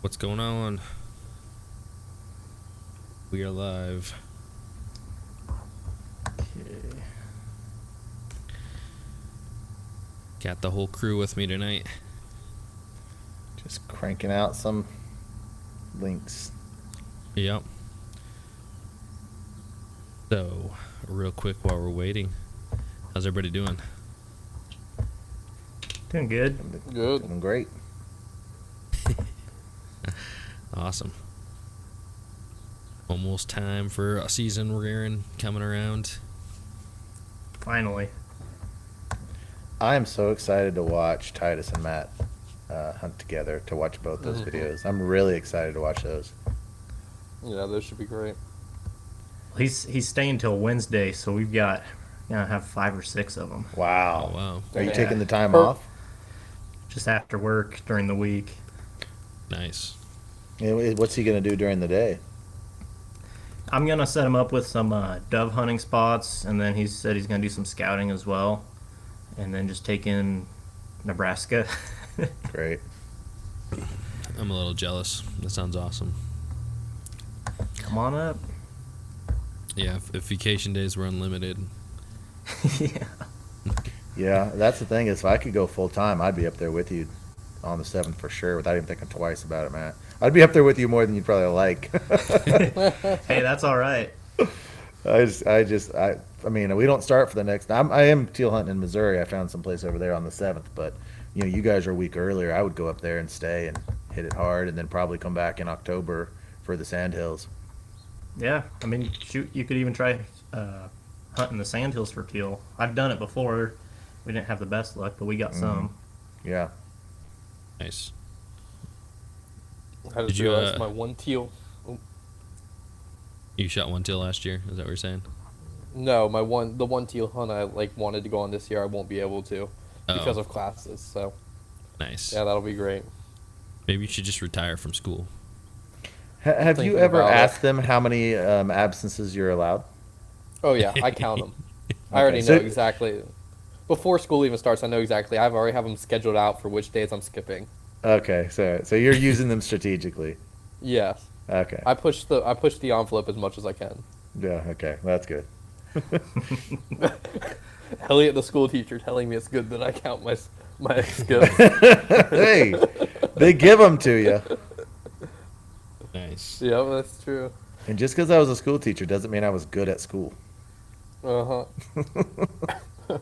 What's going on? We are live. Okay. Got the whole crew with me tonight. Just cranking out some links. Yep. So, real quick while we're waiting, how's everybody doing? Doing good. Good. Doing great. Awesome. Almost time for a season rearing coming around. Finally. I am so excited to watch Titus and Matt hunt together, to watch both those videos. I'm really excited to watch those. Yeah, those should be great. He's staying till Wednesday, so we've got have 5 or 6 of them Wow. Oh, wow. Are you Yeah. taking the time off? just after work during the week. Nice. Yeah, what's he going to do during the day? I'm gonna set him up with some dove hunting spots, and then he said he's gonna do some scouting as well, and then just take in Nebraska. Great. I'm a little jealous. That sounds awesome. Come on up. Yeah, if vacation days were unlimited. Yeah. Yeah, that's the thing is if I could go full time, I'd be up there with you on the 7th for sure without even thinking twice about it, Matt. I'd be up there with you more than you'd probably like. Hey, that's all right. I mean, we don't start for the next. I am teal hunting in Missouri. I found some place over there on the 7th, but you guys are a week earlier. I would go up there and stay and hit it hard, and then probably come back in October for the Sandhills. Yeah, I mean, shoot, you could even try hunting the sandhills for teal. I've done it before. We didn't have the best luck, but we got some. Yeah. Nice. I Did just you, realized my one teal. You shot one teal last year? Is that what you're saying? No, the one teal hunt I wanted to go on this year. I won't be able to because of classes. So Nice. yeah, that'll be great. Maybe you should just retire from school. Have you Thinking ever about it. asked them how many absences you're allowed? Oh yeah, I count them. I already so- know exactly. Before school even starts, I know exactly. I've already have them scheduled out for which days I'm skipping. Okay, so you're using them strategically. Yes, Okay. I push the envelope as much as I can. Yeah. Okay. That's good. Elliot, the school teacher, telling me it's good that I count my skips. Hey, they give them to you. Nice. Yeah, that's true. And just because I was a school teacher doesn't mean I was good at school. Uh huh.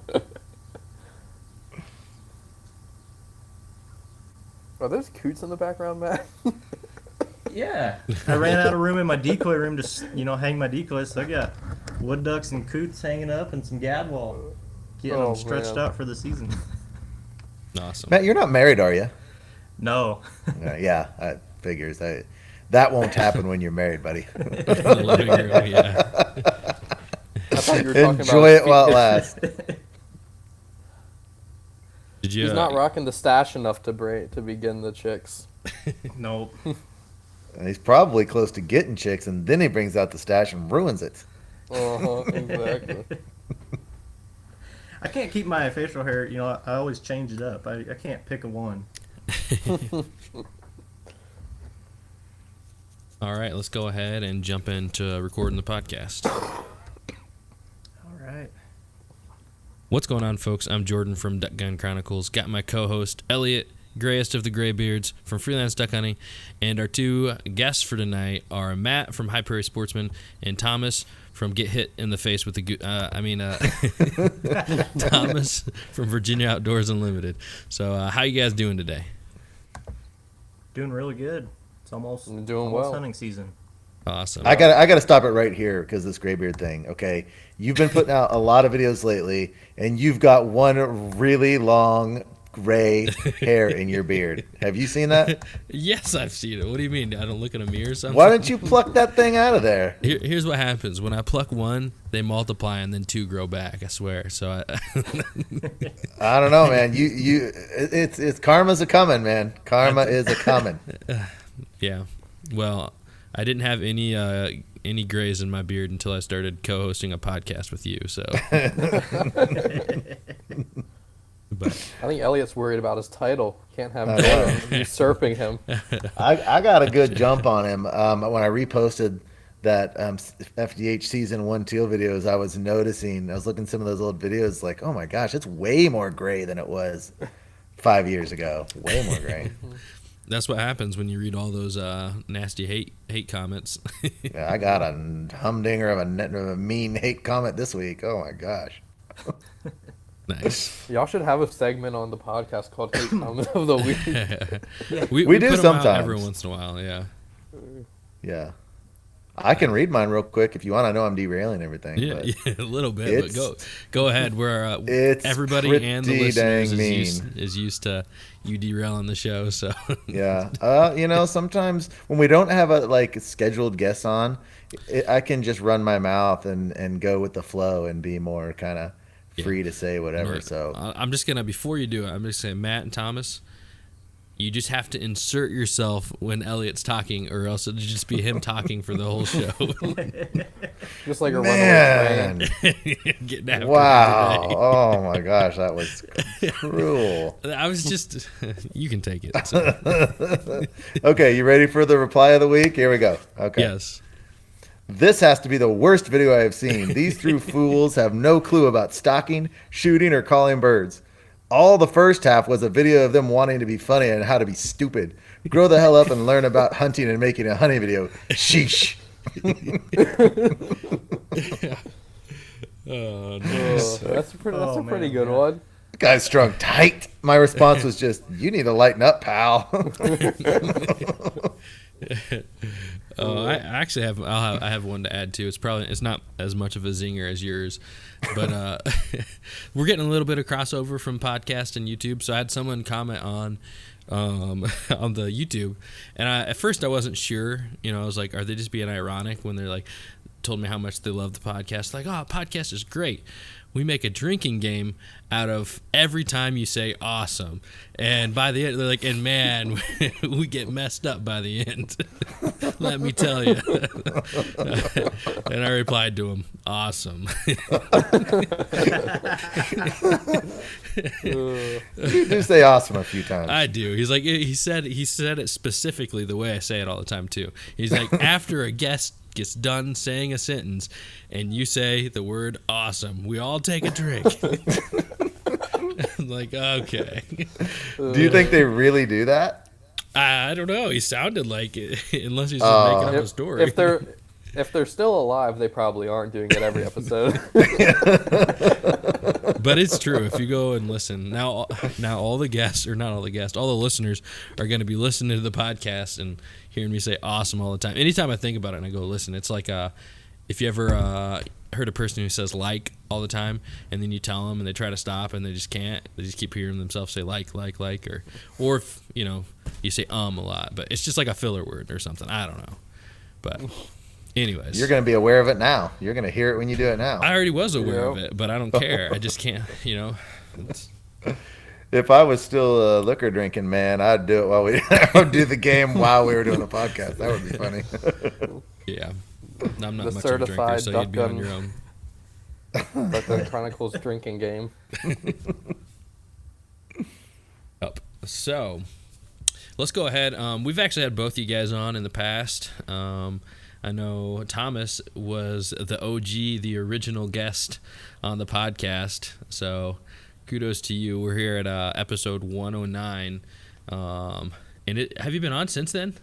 Are those coots in the background, Matt? Yeah. I ran out of room in my decoy room to, hang my decoys, so I got wood ducks and coots hanging up and some gadwall. Getting Oh, them stretched man. out for the season. Awesome. Matt, you're not married, are you? No. Yeah, I figures. That won't happen when you're married, buddy. Living room, yeah. I thought you were talking Enjoy about it while it lasts. Did you? He's not rocking the stash enough to begin the chicks. Nope. And he's probably close to getting chicks, and then he brings out the stash and ruins it. Uh huh. Exactly. I can't keep my facial hair, I always change it up. I can't pick a one. All right, let's go ahead and jump into recording the podcast. All right. What's going on, folks? I'm Jordan from Ducks Gun Chronicles. Got my co-host, Elliot, grayest of the Graybeards from Freelance Duck Hunting. And our two guests for tonight are Matt from High Prairie Sportsman and Thomas from Get Hit in the Face with the Thomas from Virginia Outdoors Unlimited. So how you guys doing today? Doing really good. It's almost I'm doing almost well. hunting season. Awesome. I gotta stop it right here because this graybeard thing. Okay, you've been putting out a lot of videos lately, and you've got one really long gray hair in your beard. Have you seen that? Yes, I've seen it. What do you mean? I don't look in a mirror or something? Why don't you pluck that thing out of there? Here's what happens. When I pluck one, they multiply and then two grow back, I swear. So I don't know, man. It's karma's a coming, man. Karma is a coming. yeah. Well, I didn't have any grays in my beard until I started co-hosting a podcast with you. So But I think Elliot's worried about his title. Can't have Jordan usurping him. I got a good jump on him when I reposted that FDH season 1 teal videos. I was looking at some of those old videos, like, oh my gosh, it's way more gray than it was 5 years ago. Way more gray. that's what happens when you read all those nasty hate comments. Yeah, I got a humdinger of a mean hate comment this week. Oh my gosh. Nice. Y'all should have a segment on the podcast called Hate Comment of the Week. We do put 'em out sometimes. every once in a while. Yeah. Yeah. I can read mine real quick if you want. I know I'm derailing everything. Yeah, But yeah, a little bit, but go ahead. We're it's everybody and the pretty listeners dang is used to you derailing the show. So yeah. Sometimes when we don't have a scheduled guest on, I can just run my mouth and go with the flow and be more kind of free to say whatever. Right. So I'm just gonna, before you do it, I'm just saying, Matt and Thomas, you just have to insert yourself when Elliot's talking, or else it'll just be him talking for the whole show. Just like a man, runaway train. Getting after wow, him today. oh my gosh, that was cruel. I was just, you can take it. So. Okay, you ready for the reply of the week? Here we go. Okay. Yes. This has to be the worst video I have seen. These three fools have no clue about stalking, shooting, or calling birds. All the first half was a video of them wanting to be funny and how to be stupid. Grow the hell up and learn about hunting and making a hunting video. Sheesh. Oh, nice. That's a pretty man, good yeah. one. That guy's strung tight. My response was just, you need to lighten up, pal. I actually I have one to add too. It's not as much of a zinger as yours, but we're getting a little bit of crossover from podcast and YouTube. So I had someone comment on the YouTube, and at first I wasn't sure. I was like, are they just being ironic when they're like, told me how much they love the podcast? Like, oh, podcast is great. We make a drinking game out of every time you say awesome. And by the end, they're like, and man, we get messed up by the end. Let me tell you. And I replied to him, awesome. You do say awesome a few times. I do. He's like, he said it specifically the way I say it all the time too. He's like, after a guest gets done saying a sentence and you say the word awesome, we all take a drink. I'm like, okay. Do you think they really do that? I don't know. He sounded like it, unless he's just making up a story. If they're still alive, they probably aren't doing it every episode. But it's true. If you go and listen now, all the guests, or not all the guests, all the listeners are going to be listening to the podcast and hearing me say awesome all the time. Anytime I think about it and I go listen, it's like if you ever heard a person who says like all the time, and then you tell them and they try to stop and they just can't. They just keep hearing themselves say like, or if you say a lot, but it's just like a filler word or something. I don't know, but. Anyways, You're going to be aware of it now. You're going to hear it when you do it now. I already was aware of it, but I don't care. I just can't, It's, If I was still liquor drinking, man, I'd do it I would do the game while we were doing the podcast. That would be funny. yeah. I'm not The much of a drinker, certified so Duck you'd be on Gun- your own. Ducks Gun Chronicles drinking game. Up. So, let's go ahead. We've actually had both you guys on in the past. I know Thomas was the OG, the original guest on the podcast. So, kudos to you. We're here at episode 109. Have you been on since then?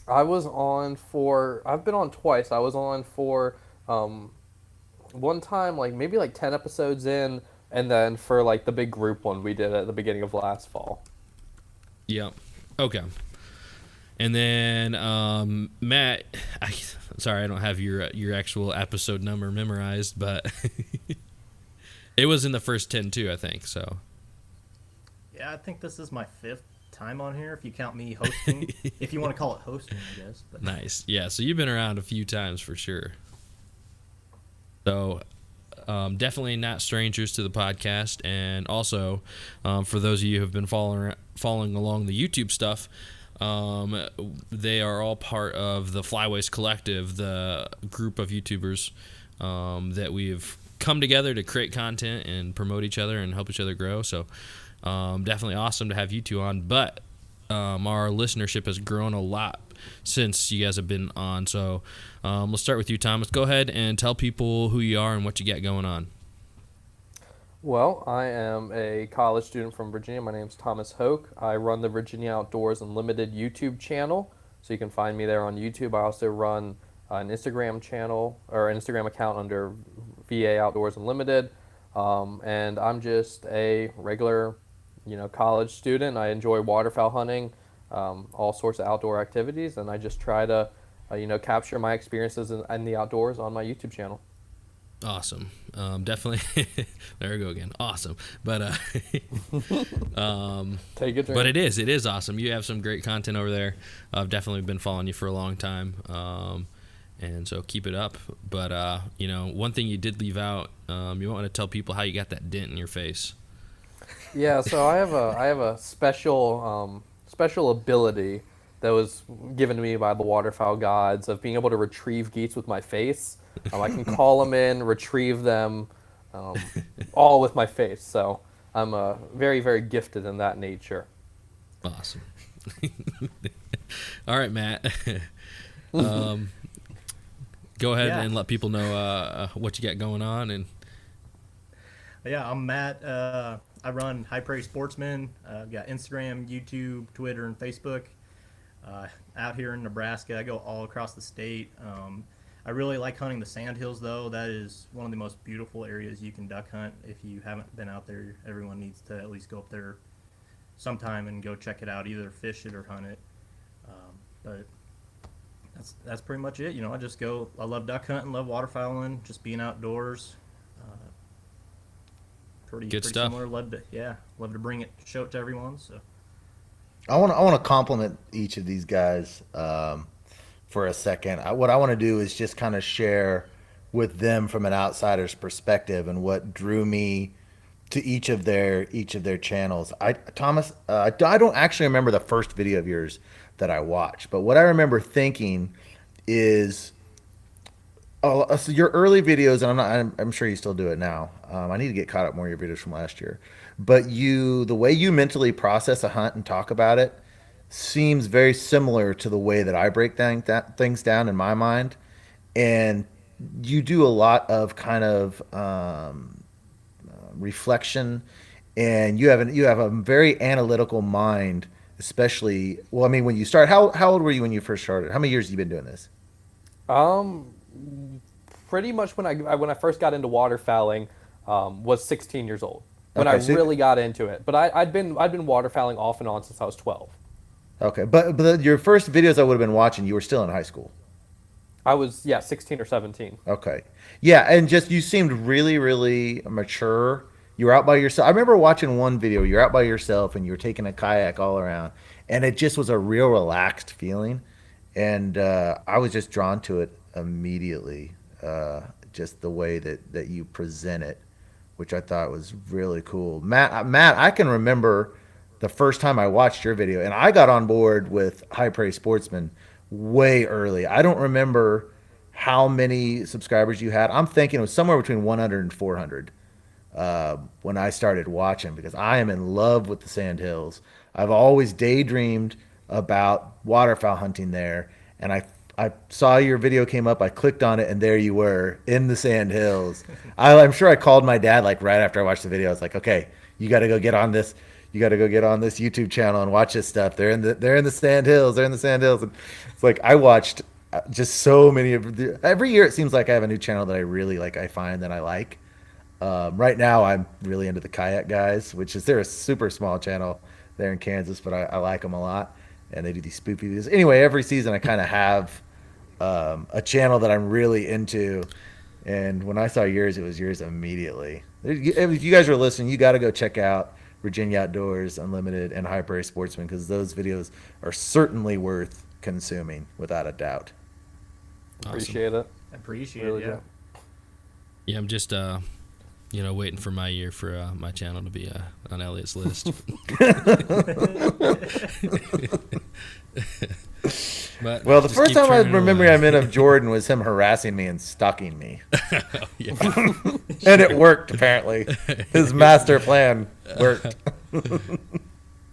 I've been on twice. I was on for one time, maybe 10 episodes in, and then for the big group one we did at the beginning of last fall. Yeah. Okay. And then Matt, sorry I don't have your actual episode number memorized, but it was in the first 10 too, I think. So. Yeah, I think this is my 5th time on here, if you count me hosting. If you want to call it hosting, I guess. But. Nice. Yeah, so you've been around a few times for sure. So definitely not strangers to the podcast. And also, for those of you who have been following along the YouTube stuff, they are all part of the Flyways Collective, the group of YouTubers that we've come together to create content and promote each other and help each other grow. So definitely awesome to have you two on. But our listenership has grown a lot since you guys have been on. So let's start with you, Thomas. Go ahead and tell people who you are and what you got going on. Well, I am a college student from Virginia. My name's Thomas Hoke. I run the Virginia Outdoors Unlimited YouTube channel, so you can find me there on YouTube. I also run an Instagram channel or an Instagram account under VA Outdoors Unlimited, and I'm just a regular, college student. I enjoy waterfowl hunting, all sorts of outdoor activities, and I just try to, capture my experiences in the outdoors on my YouTube channel. Awesome. Definitely. There we go again. Awesome. But take it. But it is awesome. You have some great content over there. I've definitely been following you for a long time. And so keep it up. But one thing you did leave out, you want to tell people how you got that dent in your face. Yeah, so I have a special ability that was given to me by the waterfowl gods of being able to retrieve geese with my face. I can call them in, retrieve them, all with my face. So I'm very, very gifted in that nature. Awesome. All right, Matt. Go ahead and let people know what you got going on. And yeah, I'm Matt. I run High Prairie Sportsman. I've got Instagram, YouTube, Twitter, and Facebook. Out here in Nebraska, I go all across the state. I really like hunting the sandhills, though. That is one of the most beautiful areas you can duck hunt. If you haven't been out there, everyone needs to at least go up there sometime and go check it out, either fish it or hunt it. But that's pretty much it. I love duck hunting, love waterfowling, just being outdoors. Pretty stuff. Similar. Love to bring it, show it to everyone. So I want to compliment each of these guys for a second. What I want to do is just kind of share with them from an outsider's perspective and what drew me to each of their channels. Thomas, I don't actually remember the first video of yours that I watched, but what I remember thinking is, so your early videos, and I'm sure you still do it now. I need to get caught up more of your videos from last year. But the way you mentally process a hunt and talk about it seems very similar to the way that I break things down in my mind. And you do a lot of kind of reflection, and you have a very analytical mind, especially, well, I mean, when you start, how old were you when you first started? How many years have you been doing this? Pretty much when I first got into waterfowling, was 16 years old when Okay, I really got into it. But I'd been waterfowling off and on since I was 12. Okay, but your first videos I would have been watching, you were still in high school. I was 16 or 17. Okay, yeah, and just you seemed really, really mature. You were out by yourself. I remember watching one video. You're out by yourself and you were taking a kayak all around, and it just was a real relaxed feeling, and I was just drawn to it immediately. Just the way that you present it, which I thought was really cool. Matt, I can remember the first time I watched your video, and I got on board with High Prairie Sportsman way early. I don't remember how many subscribers you had. I'm thinking it was somewhere between 100 and 400 when I started watching, because I am in love with the Sandhills. I've always daydreamed about waterfowl hunting there, and I saw your video came up, I clicked on it, and there you were in the Sandhills. I'm sure I called my dad like right after I watched the video. I was like, okay, you got to go get on this. You got to go get on this YouTube channel and watch this stuff. They're in the Sandhills. They're in the Sandhills. And it's like I watched just so many of every year. It seems like I have a new channel that I really like. I find that I like. Right now, I'm really into the kayak guys, they're a super small channel there in Kansas, but I like them a lot. And they do these spoofy videos. Anyway, every season I kind of have a channel that I'm really into. And when I saw yours, it was yours immediately. If you guys are listening, you got to go check out Virginia Outdoors Unlimited and High Prairie Sportsman, because those videos are certainly worth consuming without a doubt. Appreciate it. Appreciate Really it. Yeah. do. yeah, I'm just waiting for my year for my channel to be on Elliot's list. But Well, the just first keep time I turning remember away. I met of Jordan was him harassing me and stalking me. Yeah. And it worked, apparently. His master plan worked.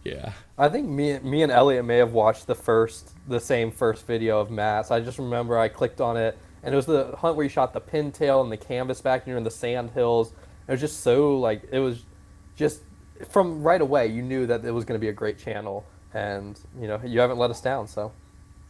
Yeah. I think me and Elliot may have watched the same first video of Matt's. I just remember I clicked on it, and it was the hunt where you shot the pintail and the canvas back, and you're in the sand hills. It was just so like it was just from right away you knew that it was going to be a great channel, and you haven't let us down. So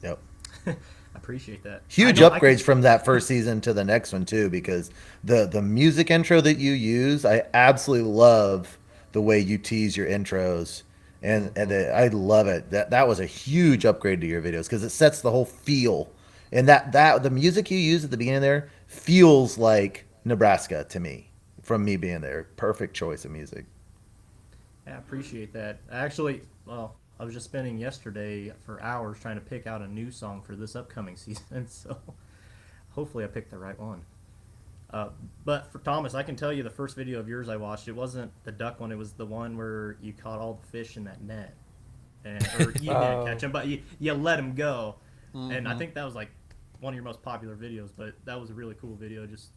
Yep. I appreciate that. Huge I know, upgrades from that first season to the next one, too, because the music intro that you use, I absolutely love the way you tease your intros. I love it. That was a huge upgrade to your videos because it sets the whole feel. And that the music you use at the beginning there feels like Nebraska to me, from me being there. Perfect choice of music. I appreciate that. Actually, well, I was just spending yesterday for hours trying to pick out a new song for this upcoming season, so hopefully I picked the right one. But for Thomas, I can tell you the first video of yours I watched, it wasn't the duck one, it was the one where you caught all the fish in that net. Or you didn't catch them, but you let them go. Mm-hmm. And I think that was like one of your most popular videos, but that was a really cool video, just,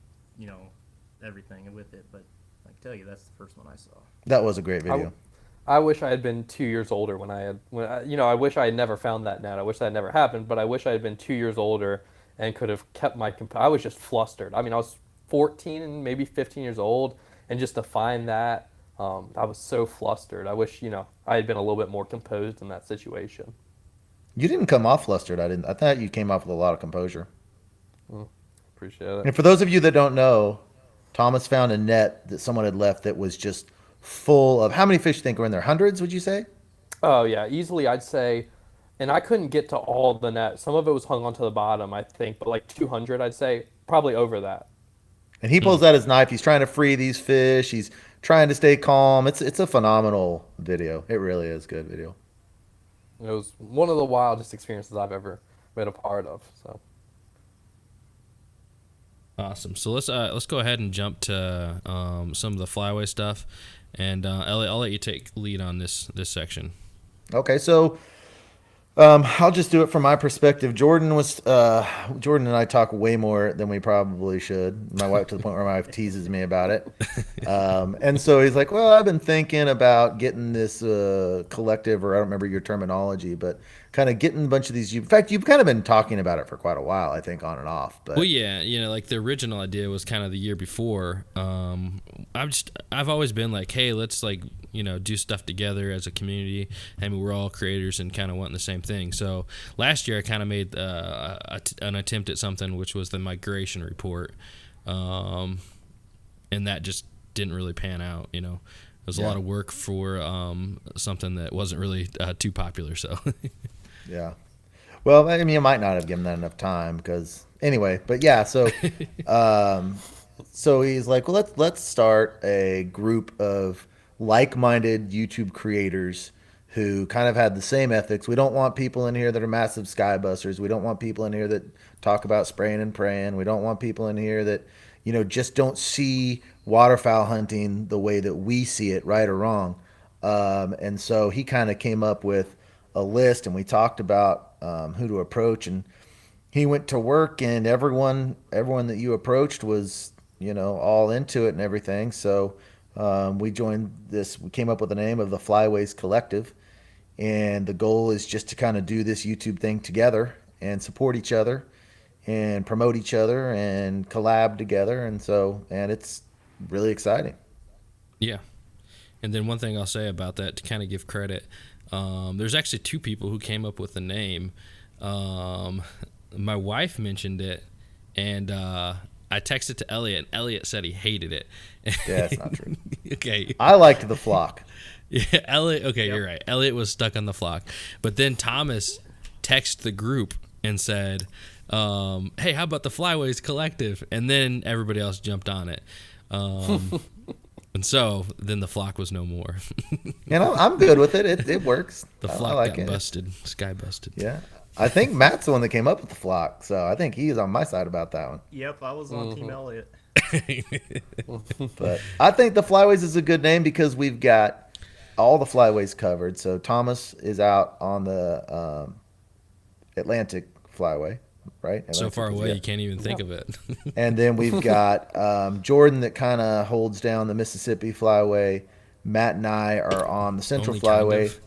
everything with it. But I can tell you that's the first one I saw. That was a great video. I wish I had been 2 years older I wish I had never found that net. I wish that had never happened, but I wish I had been 2 years older and could have kept my I was just flustered. I mean, I was 14 and maybe 15 years old, and just to find that, I was so flustered. I wish, I had been a little bit more composed in that situation. You didn't come off flustered. I thought you came off with a lot of composure. Appreciate it. And for those of you that don't know, Thomas found a net that someone had left that was just full of, how many fish do you think were in there? Hundreds, would you say? Oh, yeah, easily I'd say, and I couldn't get to all the net. Some of it was hung onto the bottom, I think, but like 200, I'd say, probably over that. And he pulls out his knife. He's trying to free these fish. He's trying to stay calm. It's a phenomenal video. It really is a good video. It was one of the wildest experiences I've ever been a part of. So Awesome. So let's go ahead and jump to some of the flyaway stuff, and Elliot, I'll let you take lead on this section. Okay, so I'll just do it from my perspective. Jordan and I talk way more than we probably should. My wife, to the point where my wife teases me about it. And so he's like, well, I've been thinking about getting this collective, or I don't remember your terminology, but kind of getting a bunch of these. In fact, you've kind of been talking about it for quite a while, I think, on and off. But Well, yeah, like the original idea was kind of the year before. I've always been like, hey, let's do stuff together as a community. I mean, we're all creators and kind of wanting the same thing. So last year I kind of made an attempt at something, which was the migration report, and that just didn't really pan out. It was a lot of work for something that wasn't really too popular. So yeah. Well, I mean, you might not have given that enough time because anyway, but yeah, so so he's like, well, let's start a group of like-minded YouTube creators who kind of had the same ethics. We don't want people in here that are massive skybusters. We don't want people in here that talk about spraying and praying. We don't want people in here that, just don't see waterfowl hunting the way that we see it, right or wrong. And so he kind of came up with a list, and we talked about who to approach, and he went to work, and everyone that you approached was, all into it and everything. So we joined this. We came up with the name of the Flyways Collective, and the goal is just to kind of do this YouTube thing together and support each other and promote each other and collab together. And it's really exciting. yeah. And then one thing I'll say about that, to kind of give credit, there's actually two people who came up with the name. My wife mentioned it, and I texted to Elliot, and Elliot said he hated it. Yeah, that's not true. Okay. I liked the flock. Yeah, Elliot. Okay, You're right. Elliot was stuck on the flock, but then Thomas texted the group and said, "Hey, how about the Flyways Collective?" And then everybody else jumped on it, and so then the flock was no more. I'm good with it. It works. The flock like got it. busted, sky busted. Yeah, I think Matt's the one that came up with the flock, so I think he's on my side about that one. Yep, I was on Team Elliot. But I think the Flyways is a good name because we've got all the flyways covered. So Thomas is out on the Atlantic Flyway, right? So Atlantic far is- away, yeah. you can't even think of it. And then we've got Jordan that kind of holds down the Mississippi Flyway. Matt and I are on the Central Only kind Flyway. of.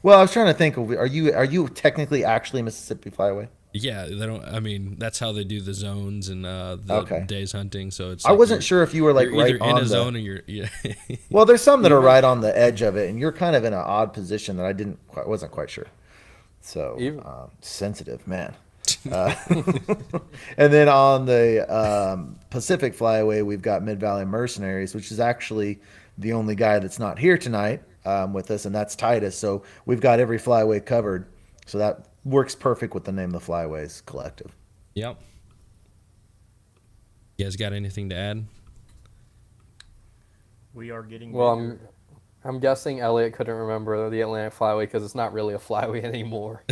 Well, I was trying to think. Are you technically actually Mississippi Flyway? Yeah, they don't. I mean, that's how they do the zones and the Okay. days hunting. So it's. I like wasn't sure if you were like you're right either in on a the zone or you're. Yeah. Well, there's some that are right on the edge of it, and you're kind of in an odd position that wasn't quite sure. So Even- sensitive, man. And then on the Pacific Flyway, we've got Mid Valley Mercenaries, which is actually the only guy that's not here tonight with us, and that's Titus. So we've got every flyway covered. So that works perfect with the name of the Flyways Collective. Yep. You guys got anything to add? We are getting Well, bigger. I'm guessing Elliot couldn't remember the Atlantic Flyway because it's not really a flyway anymore.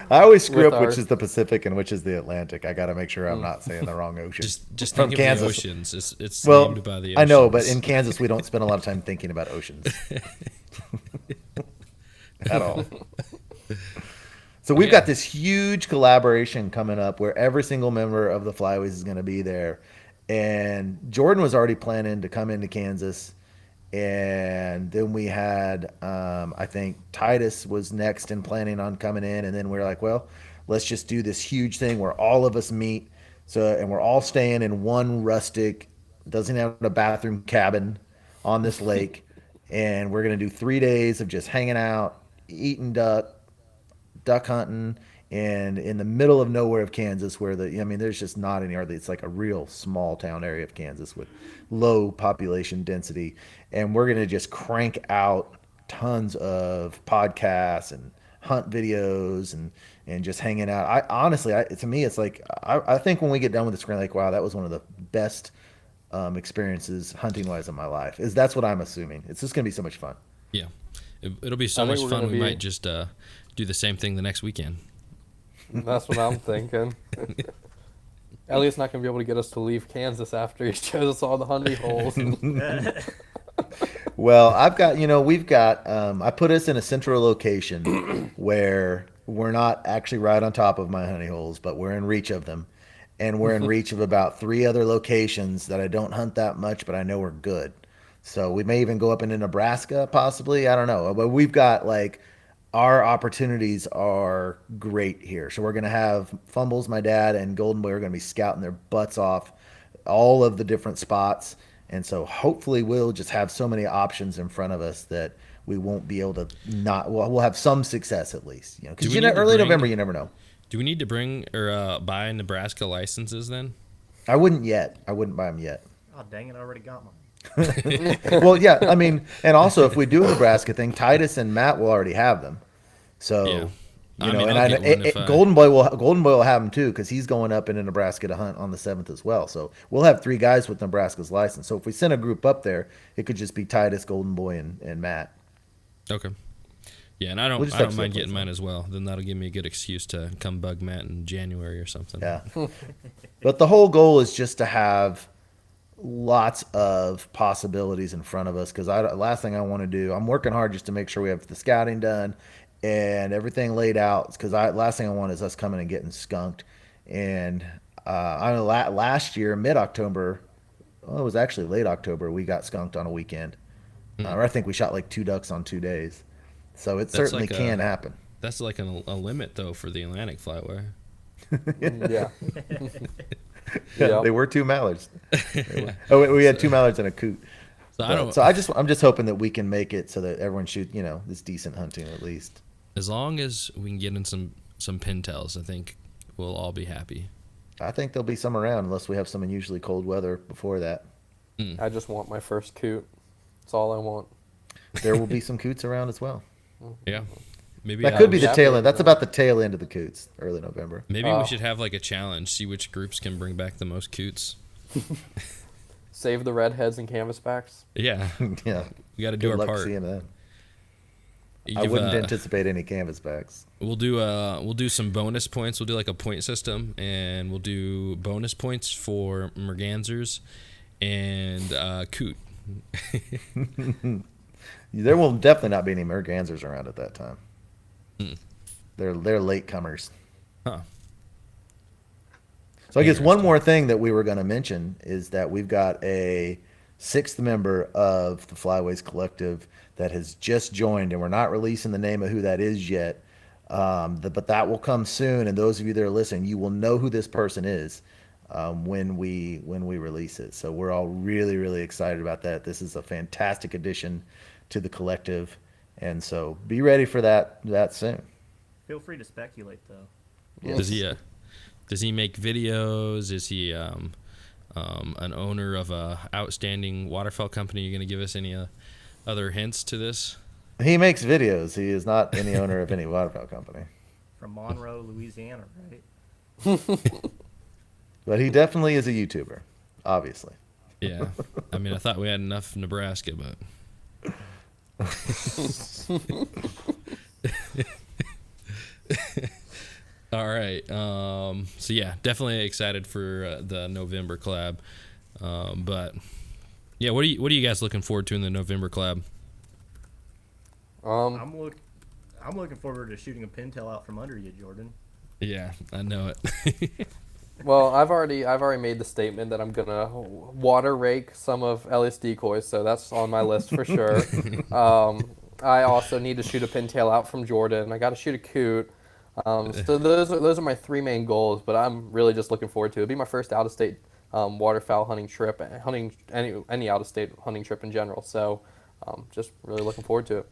I always screw With up our- which is the Pacific and which is the Atlantic. I got to make sure I'm not saying the wrong ocean. Just From think of Kansas. the oceans. It's Well, named by the oceans. I know, but in Kansas we don't spend a lot of time thinking about oceans at all. So we've got this huge collaboration coming up where every single member of the Flyways is going to be there. And Jordan was already planning to come into Kansas. And then we had, I think Titus was next and planning on coming in. And then we were like, well, let's just do this huge thing where all of us meet. So, and we're all staying in one rustic, doesn't have a bathroom cabin on this lake. And we're going to do 3 days of just hanging out, eating duck hunting, and in the middle of nowhere of Kansas where there's just not any hardly. It's like a real small town area of Kansas with low population density. And we're going to just crank out tons of podcasts and hunt videos and just hanging out. To me, it's like, I think when we get done with this, we're like, wow, that was one of the best experiences hunting wise in my life. That's what I'm assuming. It's just going to be so much fun. Yeah, it'll be so I think much we're fun. gonna We be- might just do the same thing the next weekend. That's what I'm thinking. Elliot's not going to be able to get us to leave Kansas after he shows us all the hunting holes. Well, we've got, I put us in a central location where we're not actually right on top of my honey holes, but we're in reach of them. And we're in reach of about 3 other locations that I don't hunt that much, but I know are good. So we may even go up into Nebraska, possibly. I don't know. But we've got our opportunities are great here. So we're going to have Fumbles, my dad, and Golden Boy are going to be scouting their butts off all of the different spots. And so hopefully we'll just have so many options in front of us that we won't be able to we'll have some success at least. Because Do we need to early bring- November, you never know. Do we need to bring or buy Nebraska licenses then? I wouldn't yet. I wouldn't buy them yet. Oh, dang it, I already got mine. Well, yeah, and also if we do a Nebraska thing, Titus and Matt will already have them. So, Yeah. I mean, and I'll get one if I- Golden Boy will have them too because he's going up into Nebraska to hunt on the 7th as well. So we'll have 3 guys with Nebraska's license. So if we send a group up there, it could just be Titus, Golden Boy, and Matt. Okay. Yeah, and I We'll don't just I have don't to mind see what getting mine as well. Then that'll give me a good excuse to come bug Matt in January or something. Yeah. But the whole goal is just to have lots of possibilities in front of us because last thing I want to do, I'm working hard just to make sure we have the scouting done and everything laid out because last thing I want is us coming and getting skunked. And last year, mid-October, well, it was actually late October, we got skunked on a weekend. I think we shot 2 ducks on 2 days. So it certainly can happen. That's like a limit though for the Atlantic Flyway. Yeah. Yeah, Yep. they were 2 mallards. We had 2 mallards and a coot. So I'm just hoping that we can make it so that everyone shoots, this decent hunting at least. as long as we can get in some pintails, I think we'll all be happy. I think there'll be some around unless we have some unusually cold weather before that. I just want my first coot. That's all I want. There will be some coots around as well. Yeah. Maybe That could be we the have tail to- end. That's about the tail end of the coots, early November. maybe Oh. we should have a challenge, see which groups can bring back the most coots. Save the redheads and canvasbacks. Yeah. Yeah. We got to do Good our luck part. seeing that. You I give, wouldn't anticipate any canvasbacks. We'll do some bonus points. We'll do a point system, and we'll do bonus points for mergansers and coot. There will definitely not be any mergansers around at that time. Hmm. They're late comers. Huh. So I guess one Interesting. more thing that we were going to mention is that we've got a sixth member of the Flyways Collective that has just joined, and we're not releasing the name of who that is yet. But that will come soon, and those of you that are listening, you will know who this person is when we release it. So we're all really, really excited about that. This is a fantastic addition to the collective, and so be ready for that soon. Feel free to speculate, though. Does he make videos? Is he an owner of a outstanding waterfowl company? You gonna give us any other hints to this? He makes videos. He is not any owner of any waterfowl company, From Monroe, Louisiana, right? but he definitely is a YouTuber, obviously. Yeah. I mean, I thought we had enough Nebraska, but all right. So yeah, definitely excited for the November collab. But yeah, what are you guys looking forward to in the November collab? I'm looking forward to shooting a pintail out from under you, Jordan. Yeah, I know it. Well, I've already made the statement that I'm gonna water rake some of Elliot's decoys, so that's on my list for sure. I also need to shoot a pintail out from Jordan. I got to shoot a coot. So those are my three main goals. But I'm really just looking forward to it. It'll be my first out of state waterfowl hunting trip, hunting any out of state hunting trip in general. So just really looking forward to it.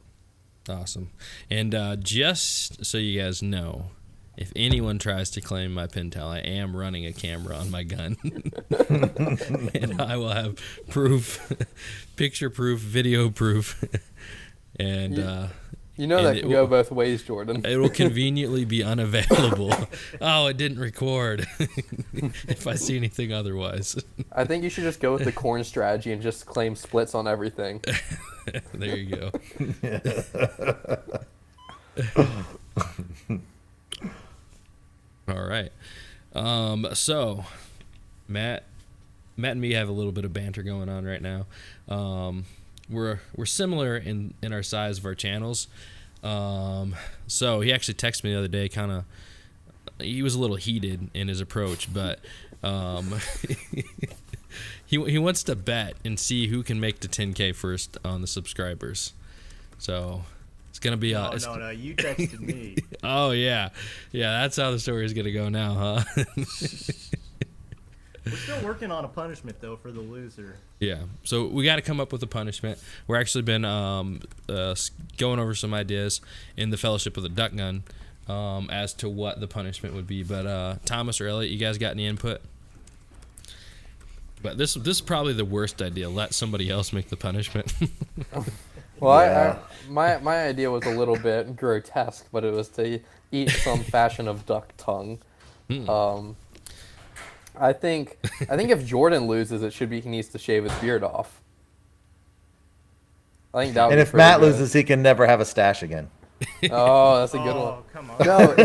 Awesome. And just so you guys know, if anyone tries to claim my pintail, I am running a camera on my gun. And I will have proof, picture proof, video proof. And you know that can go both ways, Jordan. It will conveniently be unavailable. Oh, it didn't record. If I see anything otherwise. I think you should just go with the corn strategy and just claim splits on everything. There you go. All right. So Matt and me have a little bit of banter going on right now. We're similar in our size of our channels. So he actually texted me the other day, he was a little heated in his approach, but he wants to bet and see who can make the 10K first on the subscribers. So it's gonna be No, you texted me. Oh yeah, that's how the story is gonna go now, huh? We're still working on a punishment though for the loser. Yeah, so we got to come up with a punishment. We're actually been going over some ideas in the Fellowship of the Duck Gun as to what the punishment would be. But Thomas or Elliot, you guys got any input? But this is probably the worst idea. Let somebody else make the punishment. Well, Yeah. my idea was a little bit grotesque, but it was to eat some fashion of duck tongue. I think if Jordan loses, he needs to shave his beard off. I think that would And be if pretty Matt good. loses, he can never have a stash again. Oh, that's a good one. Oh, come on. No,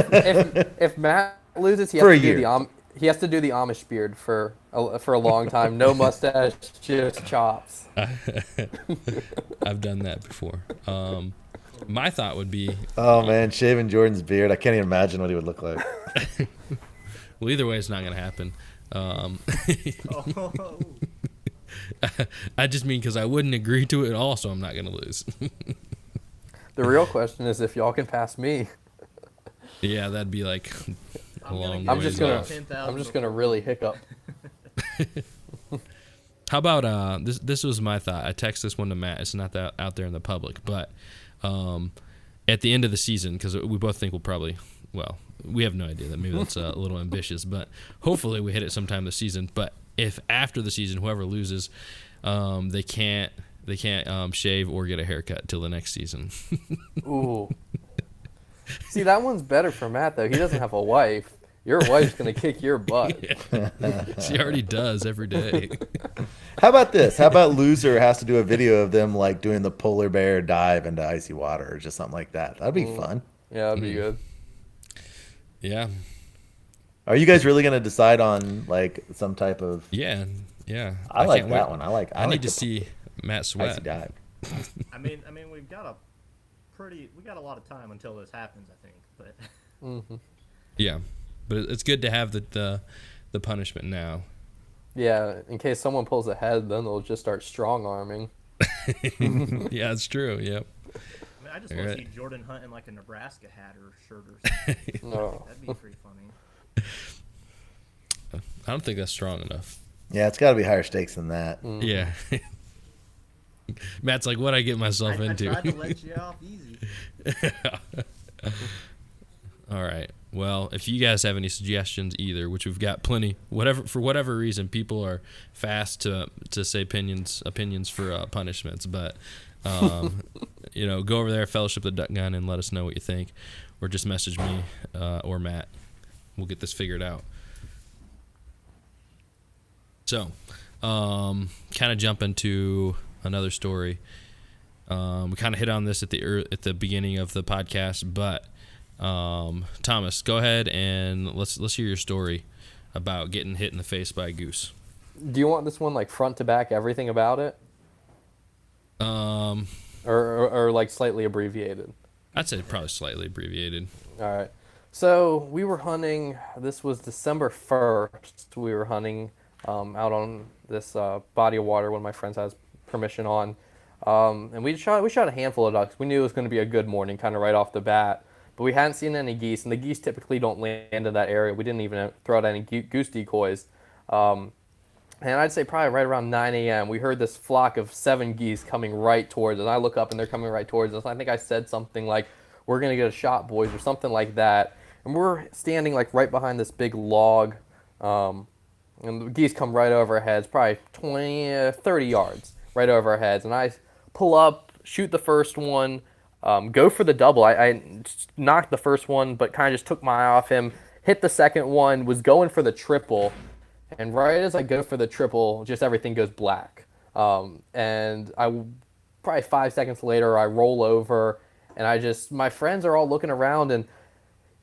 if Matt loses, he has For a to do year. he has to do the Amish beard for a long time. No mustache, just chops. I've done that before. My thought would be, Oh man, shaving Jordan's beard. I can't even imagine what he would look like. well, either way, it's not going to happen. Oh. I just mean because I wouldn't agree to it. Also, I'm not going to lose. The real question is if y'all can pass me. Yeah, that'd be like a long get I'm ways just gonna off. 10,000 really hiccup. How about this was my thought. I text this one to Matt. It's not that out there in the public, but at the end of the season, because we both think we'll probably, well, we have no idea, that maybe that's a little ambitious, but hopefully we hit it sometime this season. But if after the season whoever loses, they can't shave or get a haircut till the next season. Ooh. See, that one's better for Matt though. He doesn't have a wife. Your wife's gonna kick your butt. She already does every day. How about this? How about loser has to do a video of them like doing the polar bear dive into icy water or just something like that? That'd be fun. Yeah, that'd be good. Yeah. Are you guys really gonna decide on like some type of? Yeah. I like can't that wait. one. I I like need to the see Matt icy sweat. dive. we've got a lot of time until this happens, I think. But Mm-hmm. Yeah, but it's good to have the punishment now. Yeah, in case someone pulls ahead, then they'll just start strong arming. Yeah, it's true. Yep. I just All want to right. see Jordan Hunt in like a Nebraska hat or shirt or something. No. That'd be pretty funny. I don't think that's strong enough. Yeah, it's got to be higher stakes than that. Mhm. Yeah. Matt's like, what I get myself I into. tried to let you off easy. All right. Well, if you guys have any suggestions either, which we've got plenty, for whatever reason, people are fast to say opinions for punishments. But go over there, Fellowship of the Duck Gun, and let us know what you think, or just message me or Matt. We'll get this figured out. So, kind of jump into another story. We kind of hit on this at the beginning of the podcast, but Thomas, go ahead and let's hear your story about getting hit in the face by a goose. Do you want this one like front to back, everything about it, or like slightly abbreviated? I'd say probably slightly abbreviated. All right. So we were hunting. This was December 1st. We were hunting out on this body of water one of my friends has permission on. And we shot a handful of ducks. We knew it was going to be a good morning kind of right off the bat. But we hadn't seen any geese, and the geese typically don't land in that area. We didn't even throw out any goose decoys. And I'd say probably right around 9 a.m., we heard this flock of 7 geese coming right towards us. And I look up, and they're coming right towards us. I think I said something like, "We're going to get a shot, boys," or something like that. And we're standing like right behind this big log. And the geese come right over our heads, probably 20, 30 yards right over our heads. And I pull up, shoot the first one, go for the double. I knocked the first one, but kind of just took my eye off him. Hit the second one, was going for the triple. And right as I go for the triple, just everything goes black. And probably 5 seconds later, I roll over, and my friends are all looking around, and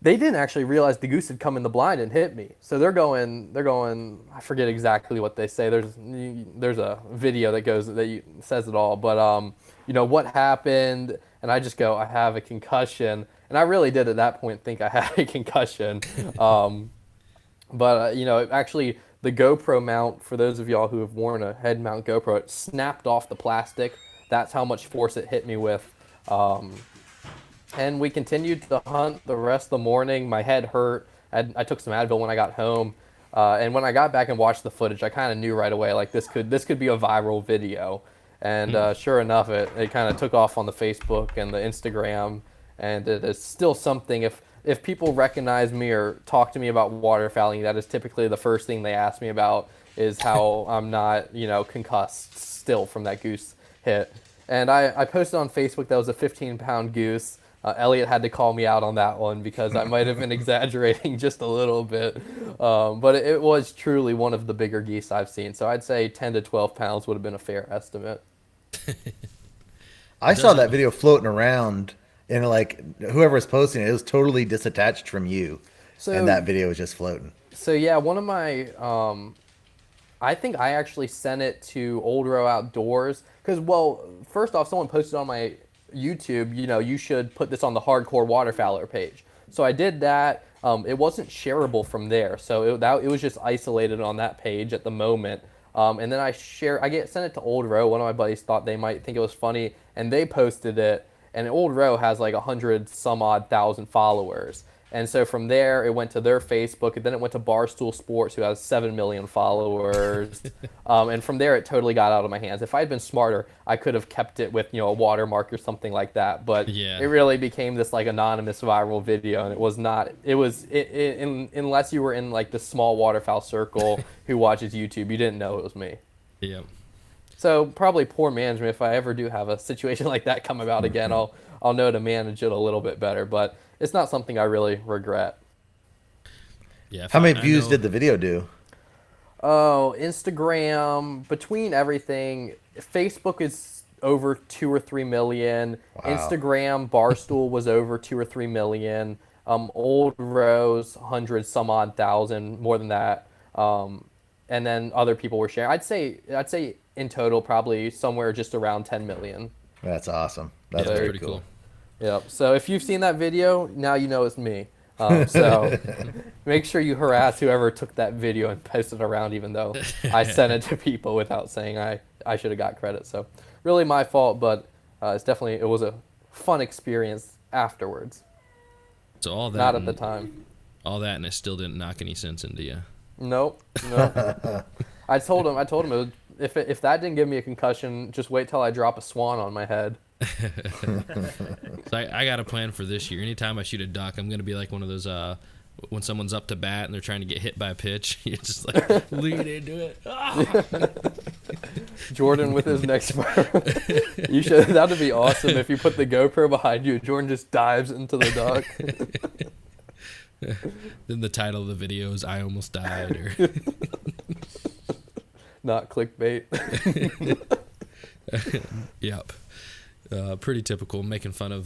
they didn't actually realize the goose had come in the blind and hit me. So they're going, I forget exactly what they say. There's a video that says it all. But, what happened? And I just go, I have a concussion. And I really did at that point think I had a concussion. But actually the GoPro mount, for those of y'all who have worn a head mount GoPro, it snapped off the plastic. That's how much force it hit me with. And we continued to hunt the rest of the morning. My head hurt. I took some Advil when I got home. And when I got back and watched the footage, I kind of knew right away, like this could be a viral video. And sure enough, it kind of took off on the Facebook and the Instagram. And it is still something, if people recognize me or talk to me about waterfowling, that is typically the first thing they ask me about, is how I'm not, concussed still from that goose hit. And I posted on Facebook that was a 15-pound goose. Elliot had to call me out on that one because I might have been exaggerating just a little bit. But it was truly one of the bigger geese I've seen. So I'd say 10 to 12 pounds would have been a fair estimate. I saw that video floating around, and like whoever was posting it was totally disattached from you, and that video was just floating. So yeah, one of my, I think I actually sent it to Old Row Outdoors because, well, first off, someone posted on my YouTube, you should put this on the Hardcore Waterfowler page. So I did that. It wasn't shareable from there, so it was just isolated on that page at the moment. And then sent it to Old Row. One of my buddies thought they might think it was funny, and they posted it. And Old Row has like 100 some odd thousand followers. And so from there, it went to their Facebook, and then it went to Barstool Sports, who has 7 million followers. And from there, it totally got out of my hands. If I had been smarter, I could have kept it with, a watermark or something like that. But Yeah. It really became this like anonymous viral video, and it was not. Unless you were in like the small waterfowl circle who watches YouTube, you didn't know it was me. Yeah. So probably poor management. If I ever do have a situation like that come about again, I'll know to manage it a little bit better. But it's not something I really regret. Yeah. How many views did the video do? Oh, Instagram, between everything, Facebook is over 2 or 3 million. Wow. Instagram, Barstool was over 2 or 3 million. Old Rose, 100 some odd thousand, more than that. And then other people were sharing. I'd say in total probably somewhere just around 10 million. That's awesome. That's That's very pretty cool. Yep. So if you've seen that video, now you know it's me. So make sure you harass whoever took that video and post it around, even though I sent it to people without saying I should have got credit. So really my fault, but it was a fun experience afterwards. So all that, Not at the time. all that, and it still didn't knock any sense into you. Nope. I told him it would, if that didn't give me a concussion, just wait till I drop a swan on my head. So I got a plan for this year. Anytime I shoot a duck, I'm gonna be like one of those when someone's up to bat and they're trying to get hit by a pitch, you just like lean into it. Ah! Jordan with his next you should. That'd be awesome if you put the GoPro behind you. Jordan just dives into the duck. Then the title of the video is "I Almost Died," or not clickbait. Yep. Pretty typical, making fun of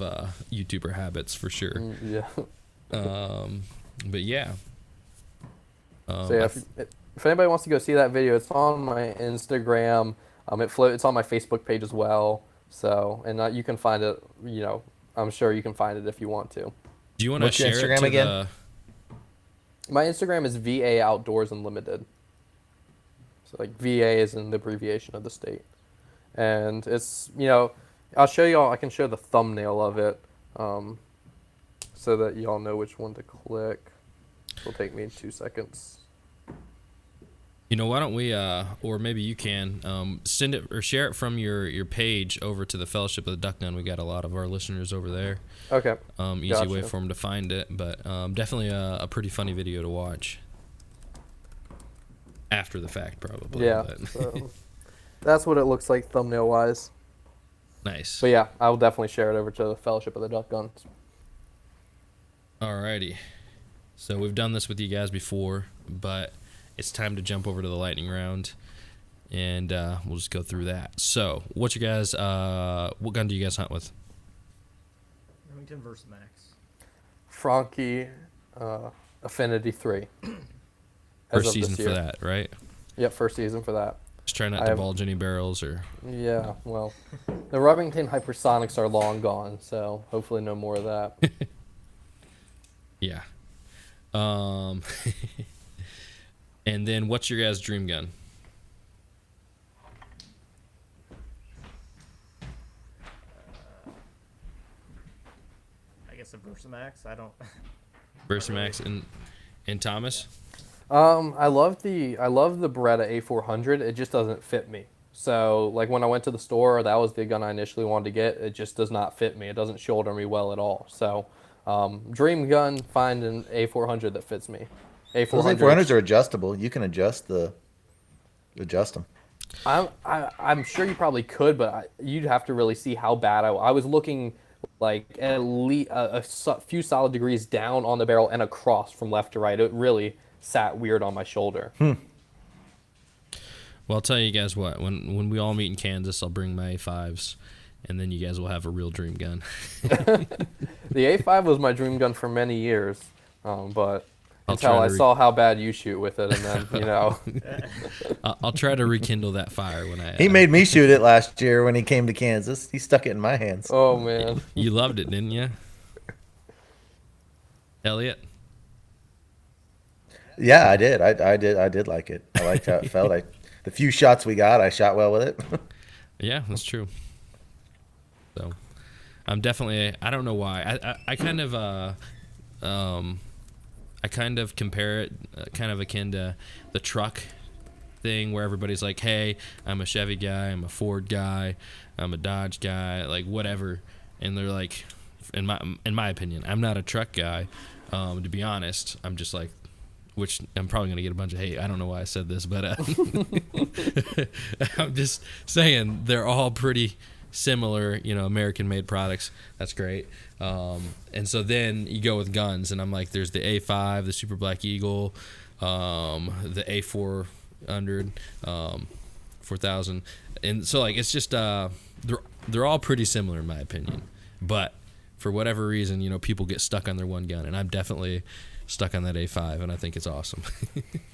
YouTuber habits for sure. Yeah. But yeah. So yeah, if anybody wants to go see that video, it's on my Instagram. It's on my Facebook page as well. So, and you can find it. You know, I'm sure you can find it if you want to. Do you want to What's your share it Instagram to again? My Instagram is VA Outdoors Unlimited. So like VA is an abbreviation of the state, and it's I'll show y'all. I can show the thumbnail of it, so that y'all know which one to click. It'll take me 2 seconds. Why don't we, or maybe you can, send it or share it from your page over to the Fellowship of the Duck Gun. We got a lot of our listeners over there. Okay. Easy Gotcha. way for them to find it, but definitely a pretty funny video to watch. After the fact, probably. Yeah. But. So that's what it looks like thumbnail-wise. Nice. But yeah, I will definitely share it over to the Fellowship of the Duck Gun. Alrighty. So we've done this with you guys before, but it's time to jump over to the lightning round, and we'll just go through that. So, what gun do you guys hunt with? Remington Versamax. Frankie Affinity 3. First season for that, right? Yep, first season for that. Just try not to bulge any barrels or... Yeah, well, the Remington Hypersonics are long gone, so hopefully no more of that. Yeah. And then what's your guys' dream gun? I guess a Versamax. I don't. Versamax and Thomas? I love the Beretta A400. It just doesn't fit me. So like when I went to the store, that was the gun I initially wanted to get. It just does not fit me. It doesn't shoulder me well at all. So dream gun, find an A400 that fits me. Those A400s are adjustable. You can adjust them. I'm sure you probably could, but you'd have to really see how bad I was looking like at least a few solid degrees down on the barrel and across from left to right. It really sat weird on my shoulder. Well, I'll tell you guys what. When we all meet in Kansas, I'll bring my A5s, and then you guys will have a real dream gun. The A5 was my dream gun for many years, but until I saw how bad you shoot with it, and then I'll try to rekindle that fire when I. He made me shoot it last year when he came to Kansas. He stuck it in my hands. Oh man, you loved it, didn't you, Elliot? Yeah, I did. I did like it. I liked how it felt. The few shots we got, I shot well with it. Yeah, that's true. So, I'm definitely. I don't know why. I kind of compare it, kind of akin to the truck thing, where everybody's like, "Hey, I'm a Chevy guy, I'm a Ford guy, I'm a Dodge guy, like whatever," and they're like, in my opinion, I'm not a truck guy. To be honest, I'm just like. Which I'm probably going to get a bunch of hate. I don't know why I said this, but I'm just saying they're all pretty similar, American-made products. That's great. And so then you go with guns, and I'm like, there's the A5, the Super Black Eagle, the A400, 4000, and so like it's just they're all pretty similar in my opinion. But for whatever reason, people get stuck on their one gun, and I'm definitely stuck on that A5, and I think it's awesome.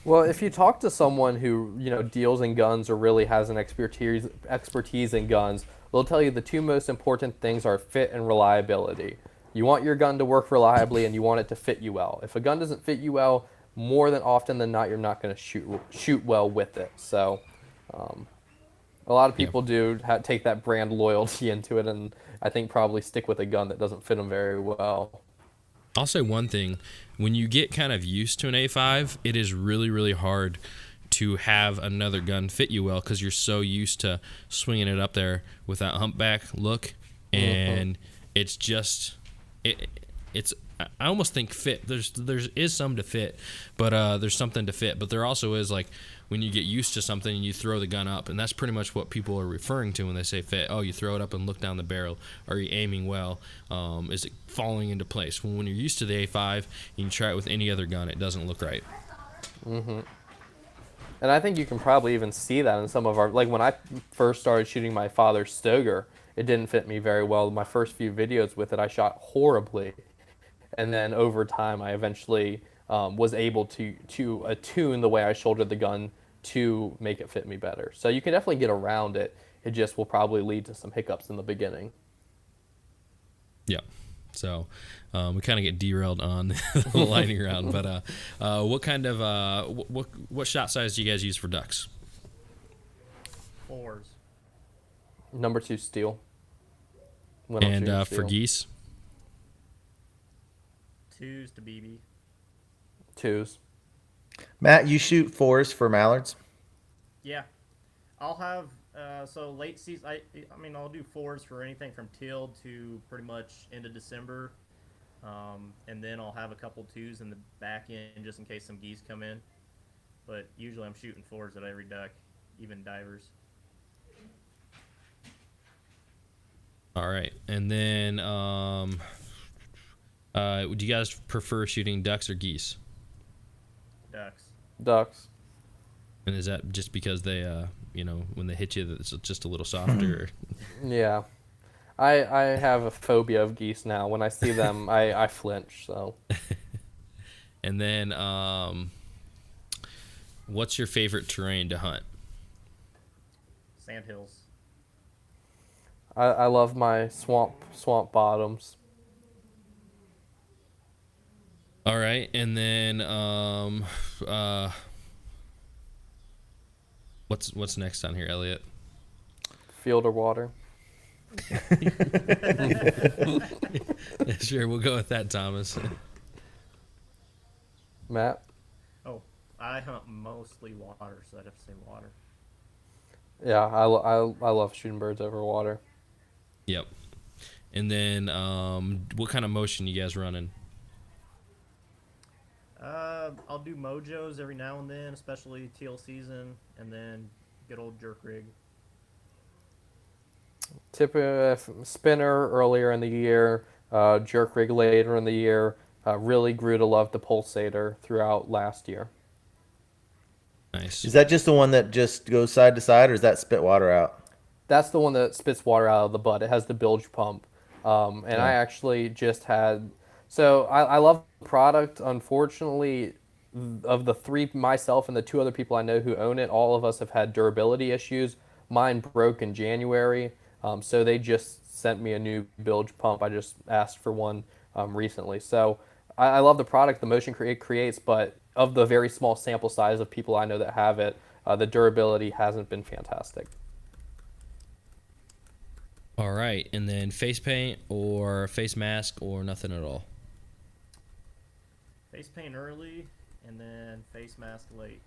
Well, if you talk to someone who deals in guns or really has an expertise in guns, they'll tell you the two most important things are fit and reliability. You want your gun to work reliably and you want it to fit you well. If a gun doesn't fit you well, more than often than not, you're not going to shoot well with it. So a lot of people do take that brand loyalty into it, and I think probably stick with a gun that doesn't fit them very well. I'll say one thing. When you get kind of used to an A5, it is really, really hard to have another gun fit you well because you're so used to swinging it up there with that humpback look. And it's just, it's, I almost think fit. There is some to fit, but there's something to fit. But there also is, like, when you get used to something and you throw the gun up, and that's pretty much what people are referring to when they say fit. Oh, you throw it up and look down the barrel. Are you aiming well? Is it falling into place? When you're used to the A5, you can try it with any other gun. It doesn't look right. And I think you can probably even see that in some of our, like when I first started shooting my father's Stoger, it didn't fit me very well. My first few videos with it, I shot horribly. And then over time, I eventually was able to attune the way I shouldered the gun to make it fit me better. So you can definitely get around it. It just will probably lead to some hiccups in the beginning. Yeah. So we kind of get derailed on the lightning round. But what kind of what shot size do you guys use for ducks? 4s. Number 2 steel. And for geese? 2s to BB. 2s. Matt, you shoot 4s for mallards? Yeah, I'll have so late season. I mean, I'll do 4s for anything from teal to pretty much end of December, and then I'll have a couple 2s in the back end just in case some geese come in. But usually I'm shooting 4s at every duck, even divers. All right, and then do you guys prefer shooting ducks or geese? Ducks. And is that just because they, when they hit you, it's just a little softer? Yeah. I have a phobia of geese now. When I see them, I flinch. So. And then, what's your favorite terrain to hunt? Sandhills. I love my swamp bottoms. All right, and then what's next on here, Elliot? Field or water. Sure, we'll go with that, Thomas. Matt? Oh, I hunt mostly water, so I'd have to say water. Yeah, I love shooting birds over water. Yep. And then what kind of motion you guys running? I'll do mojos every now and then, especially teal season, and then good old jerk rig. Spinner earlier in the year, jerk rig later in the year. Really grew to love the pulsator throughout last year. Nice. Is that just the one that just goes side to side, or is that spit water out? That's the one that spits water out of the butt. It has the bilge pump. And Yeah. I actually just had... So I love the product. Unfortunately, of the 3, myself and the 2 other people I know who own it, all of us have had durability issues. Mine broke in January, so they just sent me a new bilge pump. I just asked for one recently. So I love the product, the motion it creates, but of the very small sample size of people I know that have it, the durability hasn't been fantastic. All right, and then face paint or face mask or nothing at all? Face paint early, and then face mask late.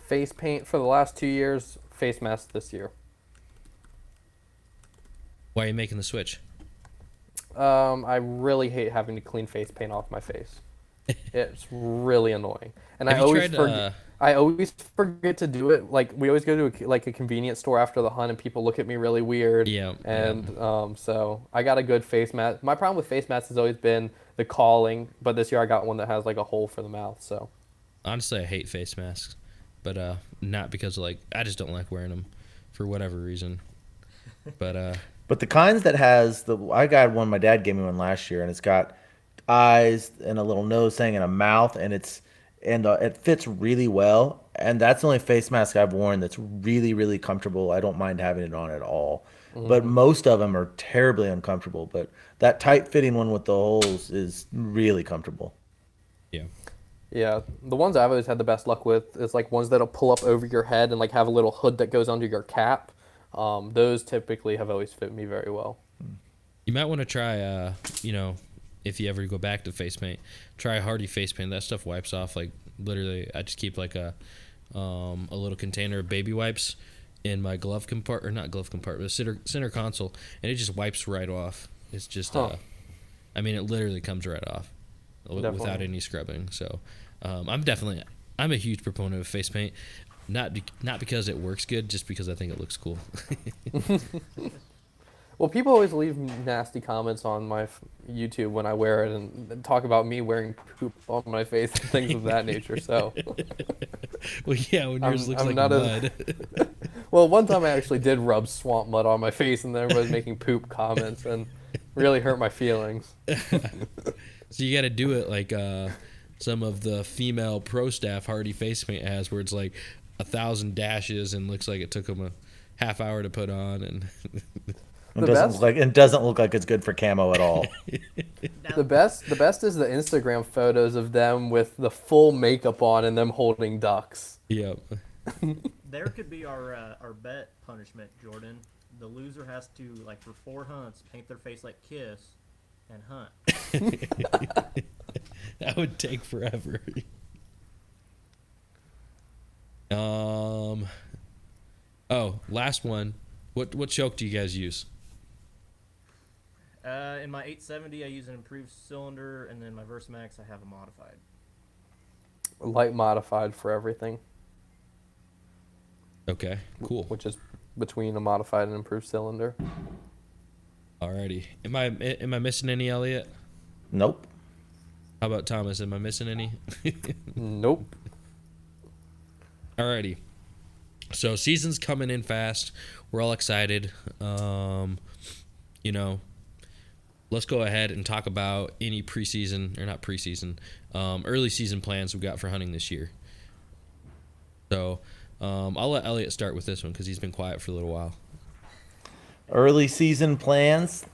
Face paint for the last 2 years, face mask this year. Why are you making the switch? I really hate having to clean face paint off my face. It's really annoying, and Have I you always tried, I always forget to do it. Like we always go to a convenience store after the hunt, and people look at me really weird. Yeah. And so I got a good face mask. My problem with face masks has always been the calling, but this year I got one that has like a hole for the mouth. So Honestly, I hate face masks, but not because I just don't like wearing them for whatever reason. But But the kinds that has I got one. My dad gave me one last year, and it's got eyes and a little nose thing and a mouth, and and it fits really well. And that's the only face mask I've worn that's really, really comfortable. I don't mind having it on at all. But Hmm. most of them are terribly uncomfortable. But that tight fitting one with the holes is really comfortable. Yeah. Yeah, the ones I've always had the best luck with is like ones that'll pull up over your head and like have a little hood that goes under your cap. Those typically have always fit me very well. You might want to try, if you ever go back to face paint, try Hardy face paint. That stuff wipes off like literally. I just keep like a little container of baby wipes in my glove compartment, or not glove compartment, center console, and it just wipes right off. It's just, Huh. it literally comes right off without Definitely. any scrubbing. So, I'm a huge proponent of face paint, not because it works good, just because I think it looks cool. Well, people always leave nasty comments on my YouTube when I wear it and talk about me wearing poop on my face and things of that nature. So, Well, yeah, when yours looks I'm like not a. mud. Well, one time I actually did rub swamp mud on my face, and everybody was making poop comments, and really hurt my feelings. So you got to do it like some of the female pro staff Hardy face paint has, where it's like 1,000 dashes and looks like it took them a half hour to put on. And It The doesn't look best, like it doesn't look like it's good for camo at all. Now, the best is the Instagram photos of them with the full makeup on and them holding ducks. yeah, there could be our bet punishment, Jordan. The loser has to, like, for 4 hunts, paint their face like Kiss and hunt. that would take forever. Um. Oh, last one. What choke do you guys use? In my 870, I use an improved cylinder, and then my Versamax, I have a modified. Light modified for everything, Okay, cool. which is between a modified and improved cylinder. Alrighty. Am I missing any, Elliot? Nope. How about Thomas? Am I missing any? Nope. Alrighty. So season's coming in fast. We're all excited. You know, let's go ahead and talk about any preseason, or not preseason, early season plans we've got for hunting this year. So I'll let Elliot start with this one because he's been quiet for a little while. Early season plans.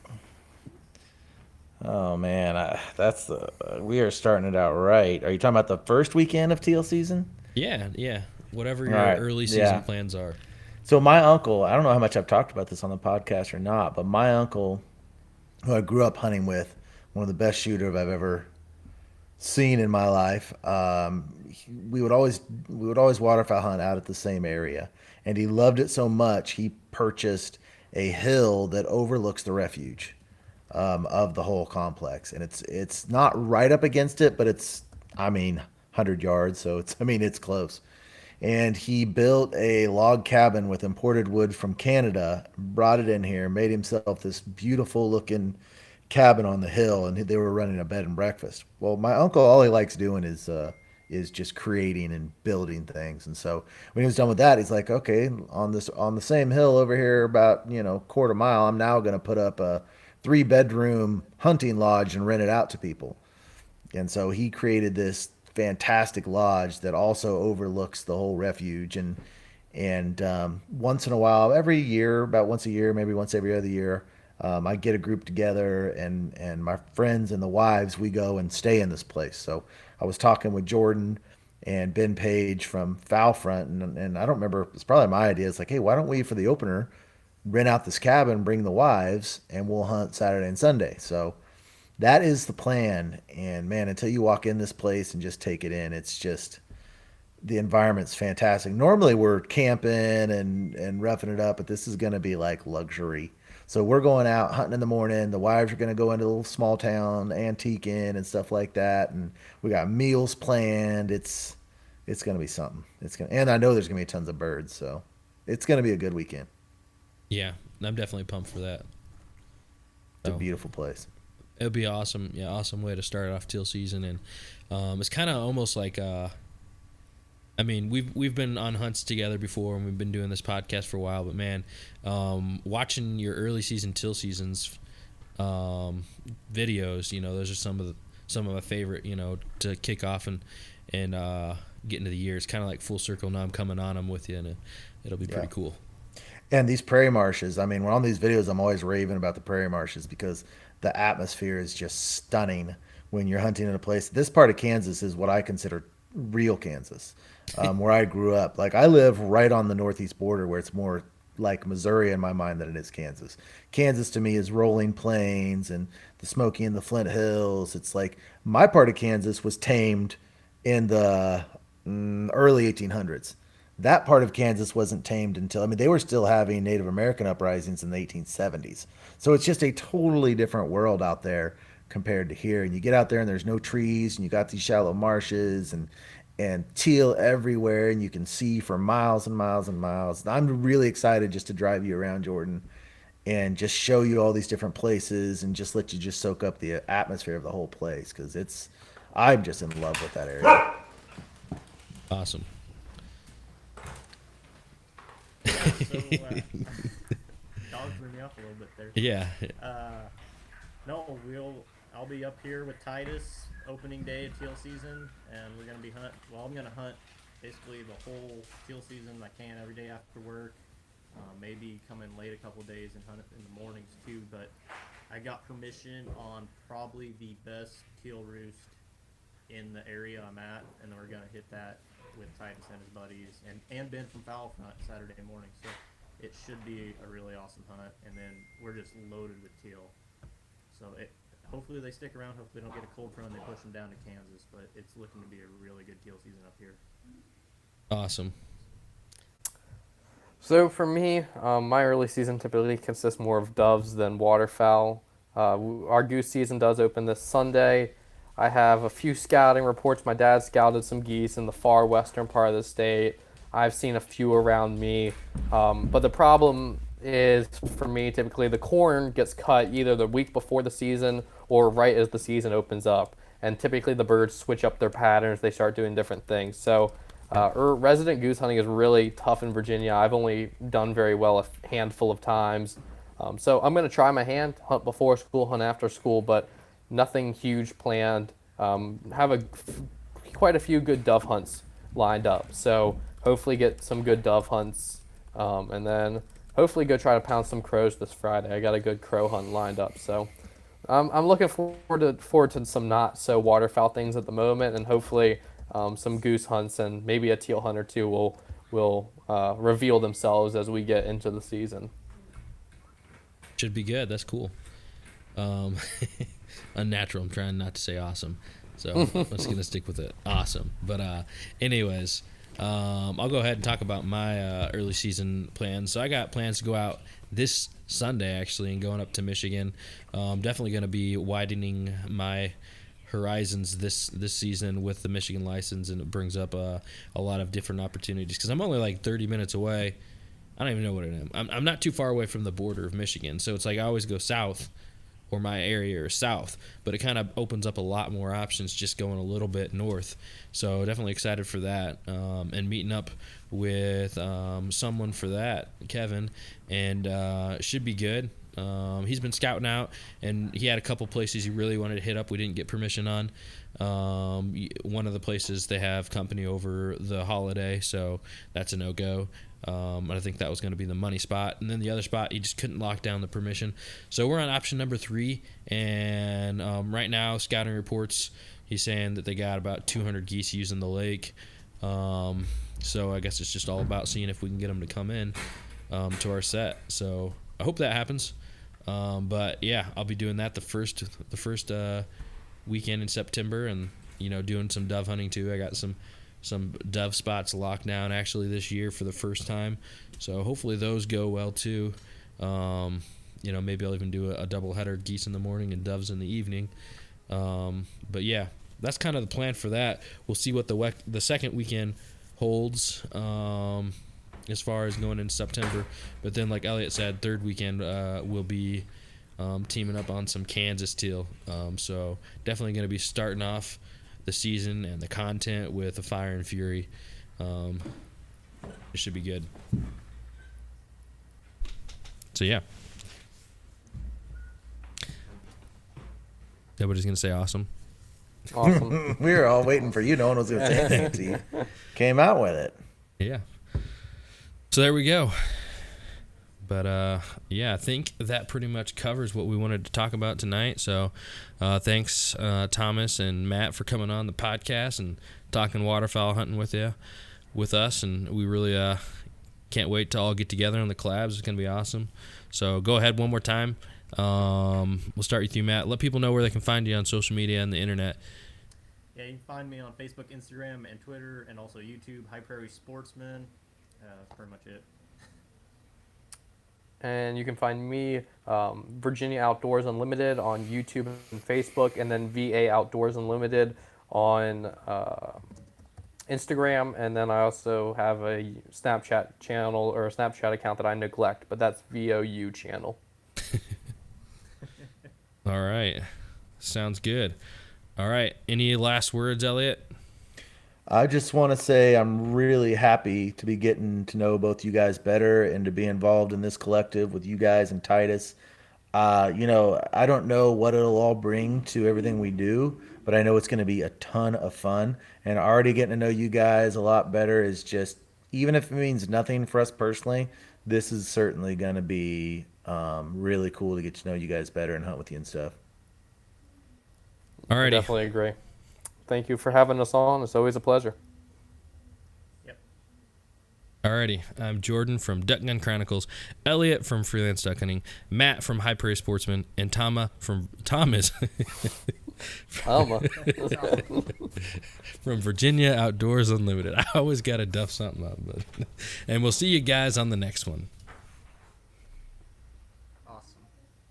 Oh man, we are starting it out right. Are you talking about the first weekend of teal season? Yeah. Whatever All your right. early season Yeah. plans are. So my uncle, I don't know how much I've talked about this on the podcast or not, but my uncle, who I grew up hunting with, one of the best shooters I've ever seen in my life. We would always waterfowl hunt out at the same area, and he loved it so much he purchased a hill that overlooks the refuge of the whole complex, and it's not right up against it, but it's 100 yards, so it's close. And he built a log cabin with imported wood from Canada, brought it in here, made himself this beautiful looking cabin on the hill, and they were running a bed and breakfast. Well, my uncle, all he likes doing is just creating and building things. And so when he was done with that, he's like, okay, on the same hill over here, about quarter mile, I'm now going to put up a 3-bedroom hunting lodge and rent it out to people. And so he created this fantastic lodge that also overlooks the whole refuge. And once in a while, every year, about once a year, maybe once every other year, I get a group together, and my friends and the wives, we go and stay in this place. So I was talking with Jordan and Ben Page from Foul Front, and I don't remember, it's probably my idea. It's like, hey, why don't we, for the opener, rent out this cabin, bring the wives, and we'll hunt Saturday and Sunday. So that is the plan. And man, until you walk in this place and just take it in, it's just, the environment's fantastic. Normally we're camping and roughing it up, but this is going to be like luxury. So we're going out hunting in the morning. The wives are going to go into a little small town, antiquing and stuff like that. And we got meals planned. It's going to be something. And I know there's going to be tons of birds. So it's going to be a good weekend. Yeah, I'm definitely pumped for that. It's a So beautiful place. it'll be awesome. Yeah, awesome way to start off teal season, and it's kind of almost like we've been on hunts together before, and we've been doing this podcast for a while. But man, watching your early season teal seasons videos, those are some of my favorite, to kick off and get into the year. It's kind of like full circle. Now I'm coming on them with you, and it'll be pretty cool. And these prairie marshes, I mean, when on these videos, I'm always raving about the prairie marshes because the atmosphere is just stunning when you're hunting in a place. This part of Kansas is what I consider real Kansas, where I grew up. Like, I live right on the northeast border where it's more like Missouri in my mind than it is Kansas. Kansas to me is rolling plains and the Smoky and the Flint Hills. It's like my part of Kansas was tamed in the early 1800s. That part of Kansas wasn't tamed until, I mean, they were still having Native American uprisings in the 1870s. So it's just a totally different world out there compared to here. And you get out there and there's no trees and you got these shallow marshes and teal everywhere and you can see for miles and miles and miles. I'm really excited just to drive you around, Jordan, and just show you all these different places and just let you just soak up the atmosphere of the whole place because I'm just in love with that area. Awesome. Dogs threw me off a little bit there. Yeah. No, I'll be up here with Titus opening day of teal season, and we're gonna be I'm gonna hunt basically the whole teal season I can every day after work. Maybe come in late a couple days and hunt it in the mornings too. But I got permission on probably the best teal roost in the area I'm at, and we're gonna hit that with Titus and his buddies, and Ben from Foul Front Saturday morning. So it should be a really awesome hunt, and then we're just loaded with teal. So hopefully they stick around. Hopefully they don't get a cold front and they push them down to Kansas. But it's looking to be a really good teal season up here. Awesome. So for me, my early season typically consists more of doves than waterfowl. Our goose season does open this Sunday. I have a few scouting reports. My dad scouted some geese in the far western part of the state. I've seen a few around me. But the problem is, for me, typically the corn gets cut either the week before the season or right as the season opens up. And typically the birds switch up their patterns. They start doing different things. So resident goose hunting is really tough in Virginia. I've only done very well a handful of times. So I'm going to try my hand, hunt before school, hunt after school, but nothing huge planned. Have quite a few good dove hunts lined up. So hopefully get some good dove hunts, and then hopefully go try to pound some crows this Friday. I got a good crow hunt lined up. So I'm looking forward to some not so waterfowl things at the moment, and hopefully some goose hunts and maybe a teal hunt or two will reveal themselves as we get into the season. Should be good. That's cool. Unnatural. I'm trying not to say awesome, so I'm just gonna stick with it. Awesome. But anyways, I'll go ahead and talk about my early season plans. So I got plans to go out this Sunday actually, and going up to Michigan. Definitely gonna be widening my horizons this season with the Michigan license, and it brings up a lot of different opportunities because I'm only like 30 minutes away. I don't even know what it is. I'm not too far away from the border of Michigan, so it's like I always go south, or my area is south, but it kind of opens up a lot more options just going a little bit north. So definitely excited for that, and meeting up with someone for that, Kevin, and should be good. He's been scouting out, and he had a couple places he really wanted to hit up we didn't get permission on. One of the places they have company over the holiday, so that's a no-go. I think that was going to be the money spot, and then the other spot he just couldn't lock down the permission. So we're on option number 3, and right now scouting reports, he's saying that they got about 200 geese using the lake. So I guess it's just all about seeing if we can get them to come in to our set. So I hope that happens. But yeah, I'll be doing that the first weekend in September, and doing some dove hunting too. I got some dove spots locked down actually this year for the first time, so hopefully those go well too. Maybe I'll even do a double header, geese in the morning and doves in the evening. But yeah, that's kind of the plan for that. We'll see what the second weekend holds as far as going into September. But then, like Elliot said, third weekend we'll be teaming up on some Kansas teal. So definitely going to be starting off the season and the content with a Fire and Fury. It should be good. So yeah. Nobody's going to say awesome. Awesome. We were all waiting for you. No one was going to say anything to you. Came out with it. Yeah. So there we go. But yeah, I think that pretty much covers what we wanted to talk about tonight. So thanks, Thomas and Matt, for coming on the podcast and talking waterfowl hunting with us. And we really can't wait to all get together on the collabs. It's going to be awesome. So go ahead one more time. We'll start with you, Matt. Let people know where they can find you on social media and the internet. Yeah, you can find me on Facebook, Instagram, and Twitter, and also YouTube, High Prairie Sportsman. That's pretty much it. And you can find me, Virginia Outdoors Unlimited, on YouTube and Facebook, and then VA Outdoors Unlimited on Instagram. And then I also have a Snapchat channel or a Snapchat account that I neglect, but that's VOU channel. All right. Sounds good. All right. Any last words, Elliot? I just want to say I'm really happy to be getting to know both you guys better and to be involved in this collective with you guys and Titus. I don't know what it'll all bring to everything we do, but I know it's going to be a ton of fun. And already getting to know you guys a lot better is just, even if it means nothing for us personally, this is certainly going to be really cool to get to know you guys better and hunt with you and stuff. All I righty. definitely agree. Thank you for having us on. It's always a pleasure. Yep. Alrighty, I'm Jordan from Duck Gun Chronicles, Elliot from Freelance Duck Hunting, Matt from High Prairie Sportsman, and Thomas from Virginia Outdoors Unlimited. I always got to duff something up, and we'll see you guys on the next one.